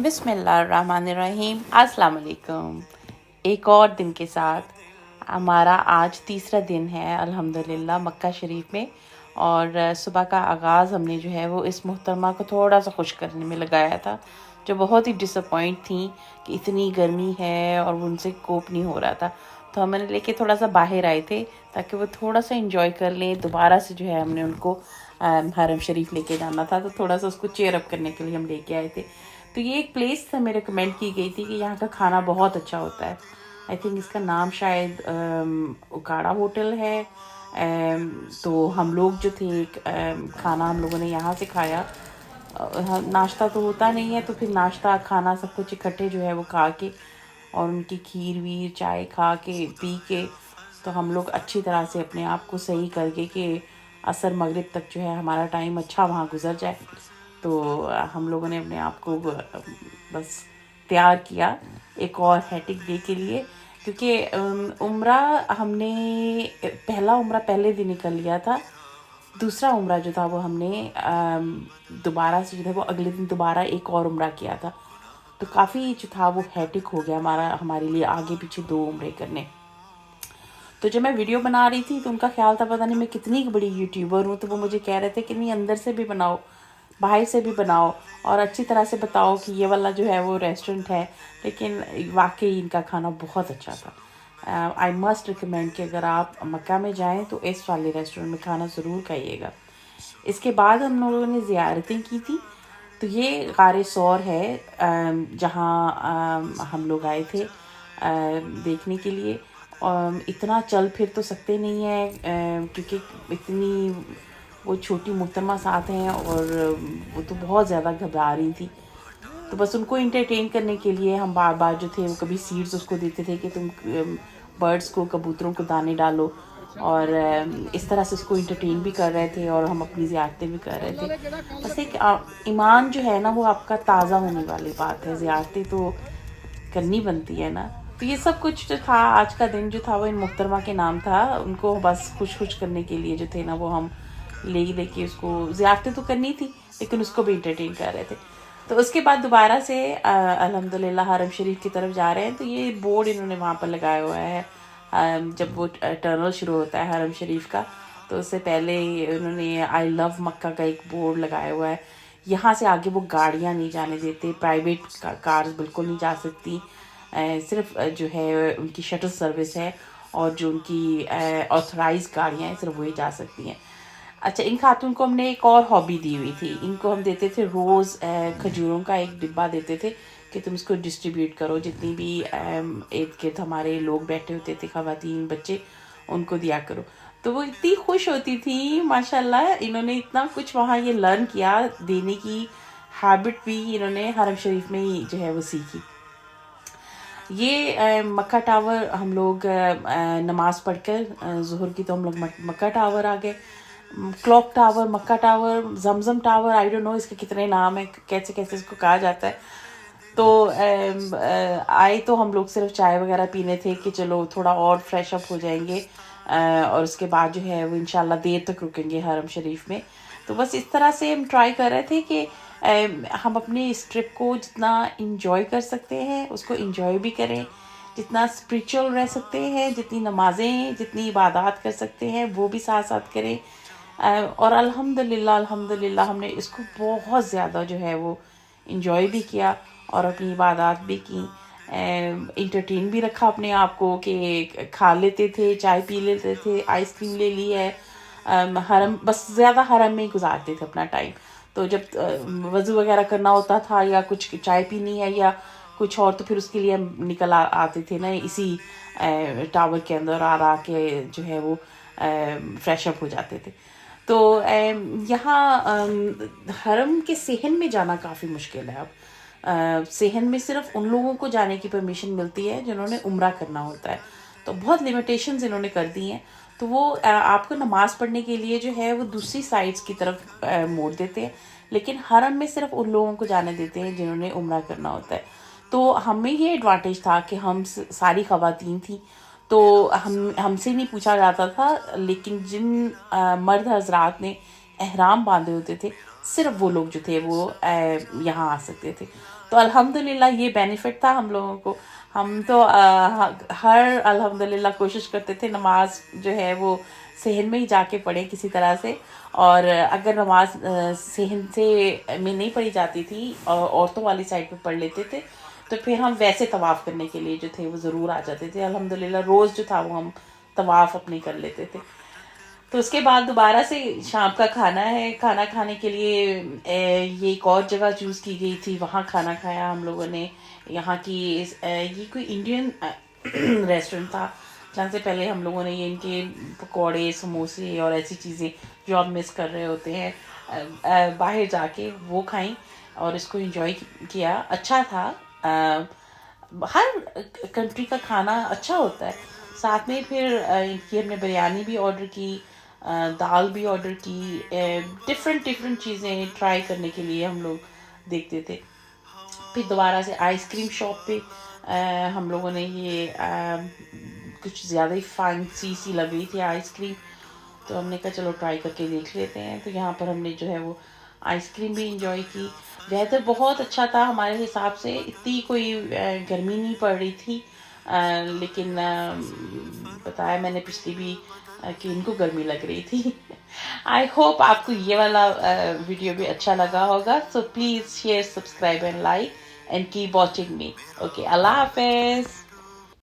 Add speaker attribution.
Speaker 1: बिस्मिल्लाहिर्रहमानिर्रहीम। अस्सलाम वालेकुम। एक और दिन के साथ हमारा आज तीसरा दिन है अल्हम्दुलिल्लाह मक्का शरीफ में, और सुबह का आगाज़ हमने जो है वो इस मोहतरमा को थोड़ा सा खुश करने में लगाया था, जो बहुत ही डिसअपॉइंट थी कि इतनी गर्मी है और उनसे कोप नहीं हो रहा था। तो हमने लेके थोड़ा सा बाहर आए थे ताकि वो थोड़ा सा इंजॉय कर लें। दोबारा से जो है हमने उनको हरम शरीफ लेके जाना था, तो थोड़ा सा उसको चेयर अप करने के लिए हम लेके आए थे। तो ये एक प्लेस हमें रिकमेंड की गई थी कि यहाँ का खाना बहुत अच्छा होता है। आई थिंक इसका नाम शायद उकाड़ा होटल है। तो हम लोग जो थे खाना हम लोगों ने यहाँ से खाया। नाश्ता तो होता नहीं है, तो फिर नाश्ता खाना सब कुछ इकट्ठे जो है वो खा के और उनकी खीर वीर चाय खा के पी के, तो हम लोग अच्छी तरह से अपने आप को सही करके कि असर मगरिब तक जो है हमारा टाइम अच्छा वहाँ गुजर जाए। तो हम लोगों ने अपने आप को बस तैयार किया एक और हैटिक डे के लिए, क्योंकि उम्रा हमने पहला उम्रा पहले दिन निकल लिया था। दूसरा उम्रा जो था वो हमने दोबारा से जो था वो अगले दिन दोबारा एक और उम्रा किया था। तो काफ़ी जो था वो हैटिक हो गया हमारे लिए आगे पीछे 2 उम्रे करने। तो जब मैं वीडियो बना रही थी तो उनका ख्याल था पता नहीं मैं कितनी बड़ी यूट्यूबर हूँ, तो वो मुझे कह रहे थे कि नहीं, अंदर से भी बनाओ, बाहर से भी बनाओ, और अच्छी तरह से बताओ कि ये वाला जो है वो रेस्टोरेंट है। लेकिन वाकई इनका खाना बहुत अच्छा था। आई मस्ट रिकमेंड कि अगर आप मक्का में जाएं तो इस वाले रेस्टोरेंट में खाना ज़रूर खाइएगा। इसके बाद हम लोगों ने ज़ियारतें की थी। तो ये गारे सौर है जहाँ हम लोग आए थे देखने के लिए। इतना चल फिर तो सकते नहीं हैं क्योंकि इतनी वो छोटी मोहतरमा साथ हैं, और वो तो बहुत ज़्यादा घबरा रही थी। तो बस उनको इंटरटेन करने के लिए हम बार बार जो थे वो कभी सीड्स उसको देते थे कि तुम बर्ड्स को, कबूतरों को दाने डालो, और इस तरह से उसको इंटरटेन भी कर रहे थे और हम अपनी ज़ियारतें भी कर रहे थे। बस एक ईमान जो है ना वो आपका ताज़ा होने वाली बात है, ज़ियारतें तो करनी बनती है ना। तो ये सब कुछ जो था आज का दिन जो था वो इन मुहतरमा के नाम था। उनको बस खुश खुश करने के लिए जो थे ना वो हम लेके उसको ज़ियारतें तो करनी थी लेकिन उसको भी इंटरटेन कर रहे थे। तो उसके बाद दोबारा से अल्हम्दुलिल्लाह हरम शरीफ की तरफ जा रहे हैं। तो ये बोर्ड इन्होंने वहाँ पर लगाया हुआ है जब वो टनल शुरू होता है हरम शरीफ का, तो उससे पहले उन्होंने आई लव मक्का का एक बोर्ड लगाया हुआ है। यहाँ से आगे वो गाड़ियाँ नहीं जाने देते, प्राइवेट कार्स बिल्कुल नहीं जा सकती। सिर्फ जो है उनकी शटल सर्विस है, और जो उनकी ऑथराइज गाड़ियाँ हैं सिर्फ वही जा सकती हैं। अच्छा, इन खातून को हमने एक और हॉबी दी हुई थी। इनको हम देते थे रोज़ खजूरों का एक डिब्बा देते थे कि तुम इसको डिस्ट्रीब्यूट करो, जितनी भी इर्द गिर्द हमारे लोग बैठे होते थे, ख़वातीन बच्चे, उनको दिया करो। तो वो इतनी खुश होती थी माशाल्लाह। इन्होंने इतना कुछ वहाँ ये लर्न किया, देने की हैबिट भी इन्होंने हरम शरीफ में ही जो है वो सीखी। ये मक्का टावर हम लोग नमाज़ पढ़कर ज़ुहर की तो हम लोग मक्का टावर आ गए। Clock tower, Mecca tower, Zamzam tower, I don't know इसके कितने नाम हैं, कैसे कैसे इसको कहा जाता है। तो आए तो हम लोग सिर्फ चाय वगैरह पीने थे कि चलो थोड़ा और फ्रेश अप हो जाएंगे, और उसके बाद जो है वो इंशाल्लाह देर तक रुकेंगे हरम शरीफ में। तो बस इस तरह से हम ट्राई कर रहे थे कि हम अपने इस ट्रिप को जितना इंजॉय कर सकते हैं उसको इंजॉय भी करें, जितना स्पिरिचुअल रह सकते हैं, जितनी नमाज़ें, जितनी इबादत कर सकते हैं वो भी साथ साथ करें। और अल्हम्दुलिल्लाह अल्हम्दुलिल्लाह हमने इसको बहुत ज़्यादा जो है वो इंजॉय भी किया और अपनी इबादत भी की। इंटरटेन भी रखा अपने आप को कि खा लेते थे, चाय पी लेते थे, आइसक्रीम ले ली है। हरम बस ज़्यादा हरम में ही गुजारते थे अपना टाइम। तो जब वज़ू वगैरह करना होता था या कुछ चाय पीनी है या कुछ और, तो फिर उसके लिए हम निकल आते थे ना इसी टावर के अंदर आ के जो है वो फ्रेश अप हो जाते थे। तो यहाँ हरम के सेहन में जाना काफ़ी मुश्किल है अब। सेहन में सिर्फ उन लोगों को जाने की परमिशन मिलती है जिन्होंने उम्रा करना होता है। तो बहुत लिमिटेशंस इन्होंने कर दी हैं। तो वो आपको नमाज़ पढ़ने के लिए जो है वो दूसरी साइड्स की तरफ मोड़ देते हैं, लेकिन हरम में सिर्फ उन लोगों को जाने देते हैं जिन्होंने उम्रा करना होता है। तो हमें ये एडवांटेज था कि हम सारी ख़वातीन थी, तो हमसे नहीं पूछा जाता था। लेकिन जिन मर्द हजरात ने एहराम बांधे होते थे सिर्फ वो लोग जो थे वो यहाँ आ सकते थे। تو الحمدللہ یہ بینیفٹ تھا ہم لوگوں کو. ہم تو ہر الحمدللہ کوشش کرتے تھے نماز جو ہے وہ صحن میں ہی جا کے پڑھیں کسی طرح سے. اور اگر نماز صحن سے میں نہیں پڑھی جاتی تھی اور عورتوں والی سائڈ پہ پڑھ لیتے تھے تو پھر ہم ویسے طواف کرنے کے لیے جو تھے وہ ضرور آ جاتے تھے. الحمدللہ روز جو تھا وہ ہم طواف اپنی کر لیتے تھے. تو اس کے بعد دوبارہ سے شام کا کھانا ہے. کھانا کھانے کے لیے یہ ایک اور جگہ چوز کی گئی تھی, وہاں کھانا کھایا ہم لوگوں نے. یہاں کی یہ کوئی انڈین ریسٹورنٹ تھا جہاں سے پہلے ہم لوگوں نے یہ ان کے پکوڑے سموسے اور ایسی چیزیں جو آپ مس کر رہے ہوتے ہیں باہر جا کے وہ کھائیں اور اس کو انجوائے کیا. اچھا تھا. ہر کنٹری کا کھانا اچھا ہوتا ہے. ساتھ میں پھر ہم نے بریانی بھی آرڈر کی, دال بھی آرڈر کی, ڈفرینٹ چیزیں ٹرائی کرنے کے لیے ہم لوگ دیکھتے تھے. پھر دوبارہ سے آئس کریم شاپ پہ ہم لوگوں نے یہ کچھ زیادہ ہی فینسی سی لگ رہی تھی آئس کریم, تو ہم نے کہا چلو ٹرائی کر کے دیکھ لیتے ہیں. تو یہاں پر ہم نے جو ہے وہ آئس کریم بھی انجوائے کی. ویدر بہت اچھا تھا ہمارے حساب سے, اتنی کوئی گرمی نہیں پڑ رہی تھی, لیکن بتایا میں نے پچھلی بھی کہ ان کو گرمی لگ رہی تھی. آئی ہوپ آپ کو یہ والا ویڈیو بھی اچھا لگا ہوگا. So please share, subscribe and like and keep watching me. Okay, اللہ حافظ.